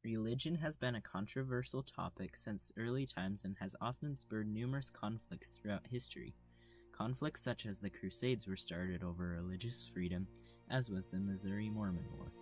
Religion has been a controversial topic since early times and has often spurred numerous conflicts throughout history. Conflicts such as the Crusades were started over religious freedom, as was the Missouri Mormon War.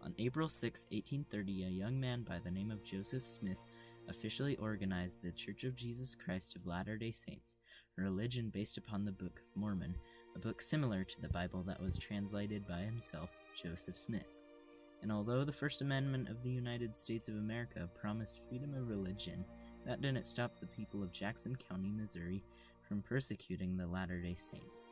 On April 6, 1830, a young man by the name of Joseph Smith officially organized the Church of Jesus Christ of Latter-day Saints, a religion based upon the Book of Mormon, a book similar to the Bible that was translated by himself, Joseph Smith. And although the First Amendment of the United States of America promised freedom of religion, that didn't stop the people of Jackson County, Missouri, from persecuting the Latter-day Saints.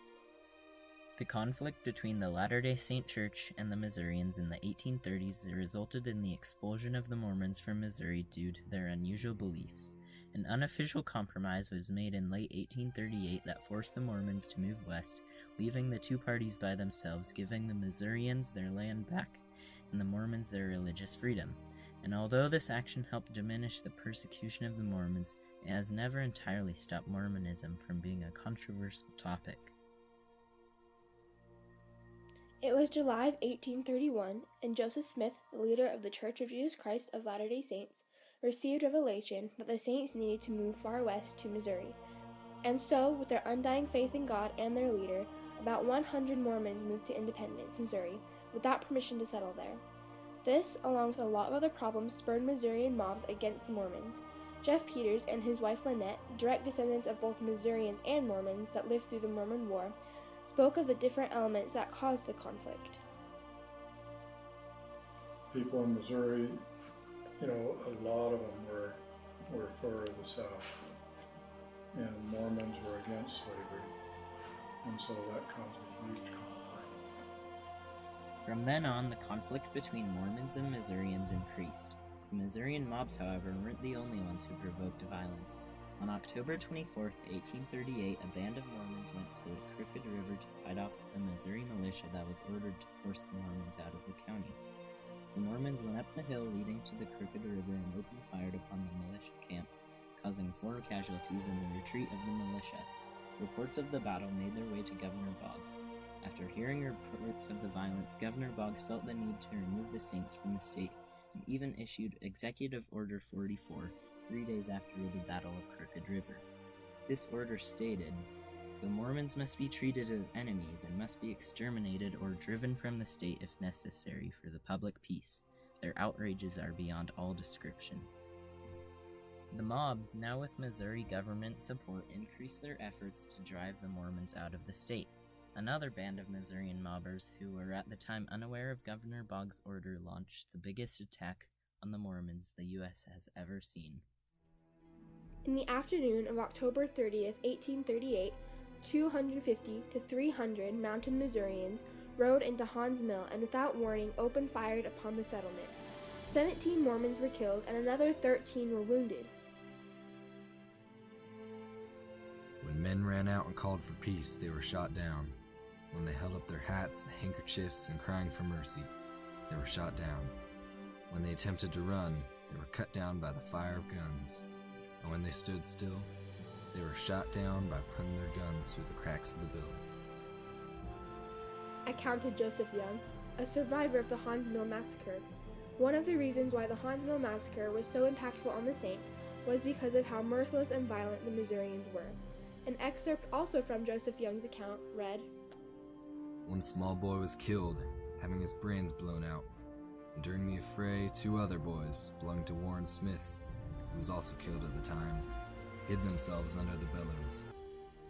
The conflict between the Latter-day Saint Church and the Missourians in the 1830s resulted in the expulsion of the Mormons from Missouri due to their unusual beliefs. An unofficial compromise was made in late 1838 that forced the Mormons to move west, leaving the two parties by themselves, giving the Missourians their land back and the Mormons their religious freedom. And although this action helped diminish the persecution of the Mormons, it has never entirely stopped Mormonism from being a controversial topic. It was July of 1831, and Joseph Smith, the leader of the Church of Jesus Christ of Latter-day Saints, received revelation that the saints needed to move far west to Missouri. And so, with their undying faith in God and their leader, about 100 Mormons moved to Independence, Missouri, without permission to settle there. This, along with a lot of other problems, spurred Missourian mobs against the Mormons. Jeff Peters and his wife Lynette, direct descendants of both Missourians and Mormons that lived through the Mormon War, spoke of the different elements that caused the conflict. People in Missouri, a lot of them were for the South, and Mormons were against slavery, and so that caused a huge conflict. From then on, the conflict between Mormons and Missourians increased. The Missourian mobs, however, weren't the only ones who provoked violence. On October 24, 1838, a band of Mormons went to the Crooked River to fight off a Missouri militia that was ordered to force the Mormons out of the county. The Mormons went up the hill leading to the Crooked River and opened fire upon the militia camp, causing 4 casualties in the retreat of the militia. Reports of the battle made their way to Governor Boggs. After hearing reports of the violence, Governor Boggs felt the need to remove the saints from the state and even issued Executive Order 44 3 days after the Battle of Crooked River. This order stated, "The Mormons must be treated as enemies and must be exterminated or driven from the state if necessary for the public peace. Their outrages are beyond all description." The mobs, now with Missouri government support, increased their efforts to drive the Mormons out of the state. Another band of Missourian mobbers who were at the time unaware of Governor Boggs' order launched the biggest attack on the Mormons the U.S. has ever seen. In the afternoon of October 30th, 1838, 250 to 300 mounted Missourians rode into Haun's Mill and without warning opened fire upon the settlement. 17 Mormons were killed and another 13 were wounded. When men ran out and called for peace, they were shot down. When they held up their hats and handkerchiefs and crying for mercy, they were shot down. When they attempted to run, they were cut down by the fire of guns. And when they stood still, they were shot down by putting their guns through the cracks of the building. Accounted Joseph Young, a survivor of the Haun's Mill massacre. One of the reasons why the Haun's Mill massacre was so impactful on the Saints was because of how merciless and violent the Missourians were. An excerpt also from Joseph Young's account read, "One small boy was killed, having his brains blown out. And during the affray, 2 other boys, belonging to Warren Smith, who was also killed at the time, hid themselves under the bellows.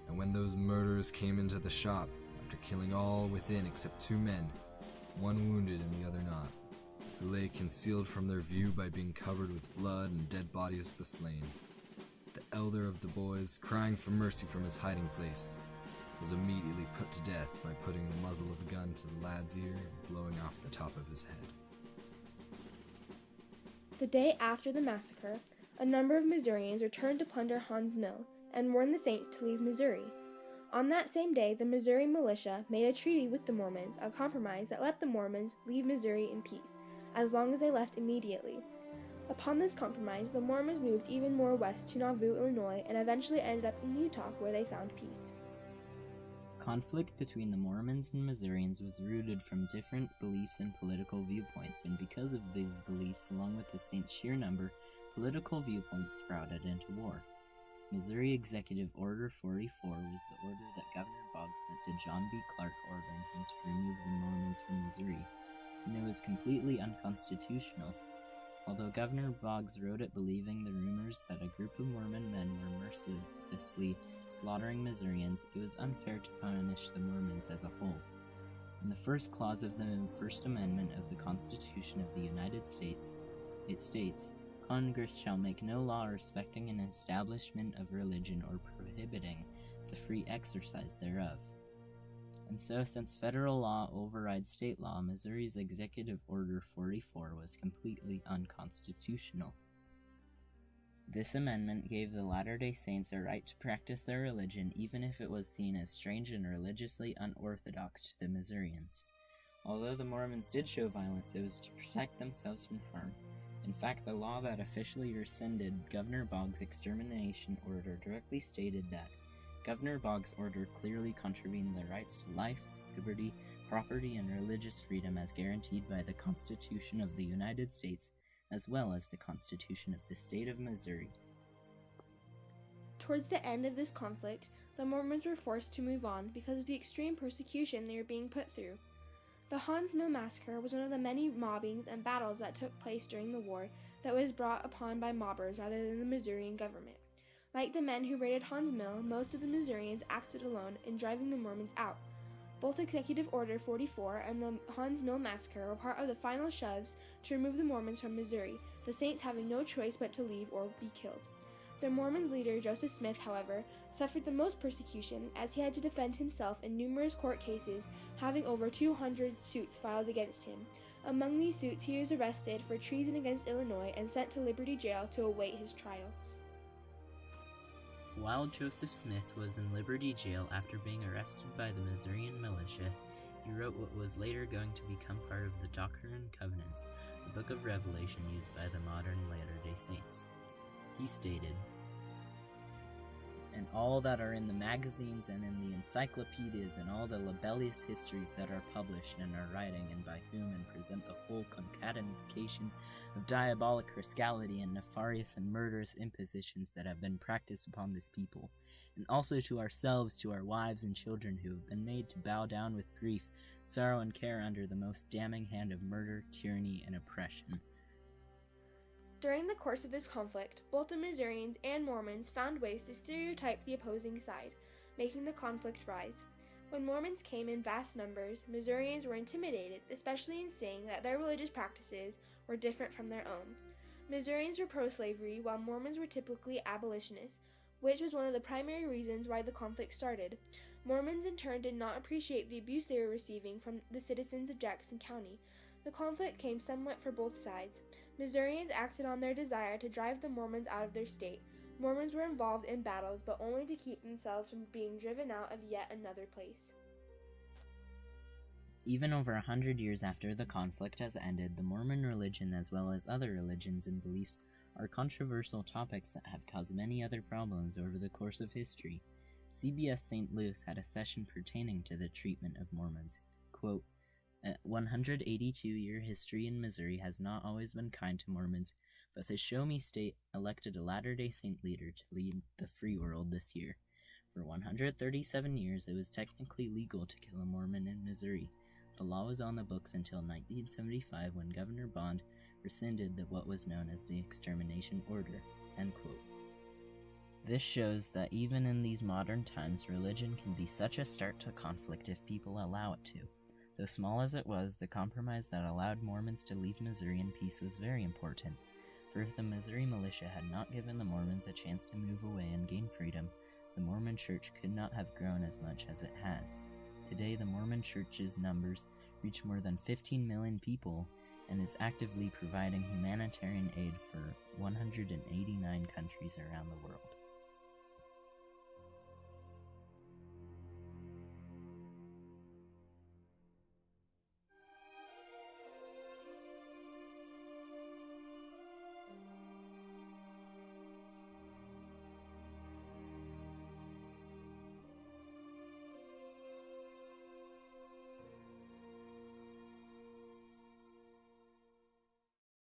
And when those murderers came into the shop, after killing all within except 2 men, one wounded and the other not, who lay concealed from their view by being covered with blood and dead bodies of the slain, the elder of the boys, crying for mercy from his hiding place, was immediately put to death by putting the muzzle of a gun to the lad's ear and blowing off the top of his head." The day after the massacre, a number of Missourians returned to plunder Haun's Mill and warned the Saints to leave Missouri. On that same day, the Missouri militia made a treaty with the Mormons, a compromise that let the Mormons leave Missouri in peace, as long as they left immediately. Upon this compromise, the Mormons moved even more west to Nauvoo, Illinois, and eventually ended up in Utah, where they found peace. conflict between the Mormons and Missourians was rooted from different beliefs and political viewpoints, and because of these beliefs, along with the Saints' sheer number, political viewpoints sprouted into war. Missouri Executive Order 44 was the order that Governor Boggs sent to John B. Clark ordering him to remove the Mormons from Missouri, and it was completely unconstitutional. Although Governor Boggs wrote it believing the rumors that a group of Mormon men were mercilessly slaughtering Missourians, it was unfair to punish the Mormons as a whole. In the first clause of the First Amendment of the Constitution of the United States, it states, "Congress shall make no law respecting an establishment of religion or prohibiting the free exercise thereof." And so, since federal law overrides state law, Missouri's Executive Order 44 was completely unconstitutional. This amendment gave the Latter-day Saints a right to practice their religion even if it was seen as strange and religiously unorthodox to the Missourians. Although the Mormons did show violence, it was to protect themselves from harm. In fact, the law that officially rescinded Governor Boggs' extermination order directly stated that Governor Boggs' order clearly contravened the rights to life, liberty, property, and religious freedom as guaranteed by the Constitution of the United States, as well as the Constitution of the State of Missouri. Towards the end of this conflict, the Mormons were forced to move on because of the extreme persecution they were being put through. The Haun's Mill Massacre was one of the many mobbings and battles that took place during the war that was brought upon by mobbers rather than the Missourian government. Like the men who raided Haun's Mill, most of the Missourians acted alone in driving the Mormons out. Both Executive Order 44 and the Haun's Mill Massacre were part of the final shoves to remove the Mormons from Missouri, the Saints having no choice but to leave or be killed. The Mormons' leader, Joseph Smith, however, suffered the most persecution as he had to defend himself in numerous court cases, having over 200 suits filed against him. Among these suits, he was arrested for treason against Illinois and sent to Liberty Jail to await his trial. While Joseph Smith was in Liberty Jail after being arrested by the Missourian militia, he wrote what was later going to become part of the Doctrine and Covenants, the book of Revelation used by the modern Latter-day Saints. He stated, "And all that are in the magazines and in the encyclopedias and all the libellous histories that are published and are writing and by whom and present the whole concatenation of diabolic rascality and nefarious and murderous impositions that have been practiced upon this people, and also to ourselves, to our wives and children who have been made to bow down with grief, sorrow, and care under the most damning hand of murder, tyranny, and oppression." During the course of this conflict, both the Missourians and Mormons found ways to stereotype the opposing side, making the conflict rise. When Mormons came in vast numbers, Missourians were intimidated, especially in seeing that their religious practices were different from their own. Missourians were pro-slavery, while Mormons were typically abolitionists, which was one of the primary reasons why the conflict started. Mormons in turn did not appreciate the abuse they were receiving from the citizens of Jackson County. The conflict came somewhat for both sides. Missourians acted on their desire to drive the Mormons out of their state. Mormons were involved in battles, but only to keep themselves from being driven out of yet another place. Even over 100 years after the conflict has ended, the Mormon religion, as well as other religions and beliefs, are controversial topics that have caused many other problems over the course of history. CBS St. Louis had a session pertaining to the treatment of Mormons. Quote, "A 182-year history in Missouri has not always been kind to Mormons, but the Show Me State elected a Latter-day Saint leader to lead the free world this year. For 137 years, it was technically legal to kill a Mormon in Missouri. The law was on the books until 1975 when Governor Bond rescinded what was known as the Extermination Order." End quote. This shows that even in these modern times, religion can be such a start to conflict if people allow it to. Though small as it was, the compromise that allowed Mormons to leave Missouri in peace was very important, for if the Missouri militia had not given the Mormons a chance to move away and gain freedom, the Mormon Church could not have grown as much as it has. Today, the Mormon Church's numbers reach more than 15 million people and is actively providing humanitarian aid for 189 countries around the world.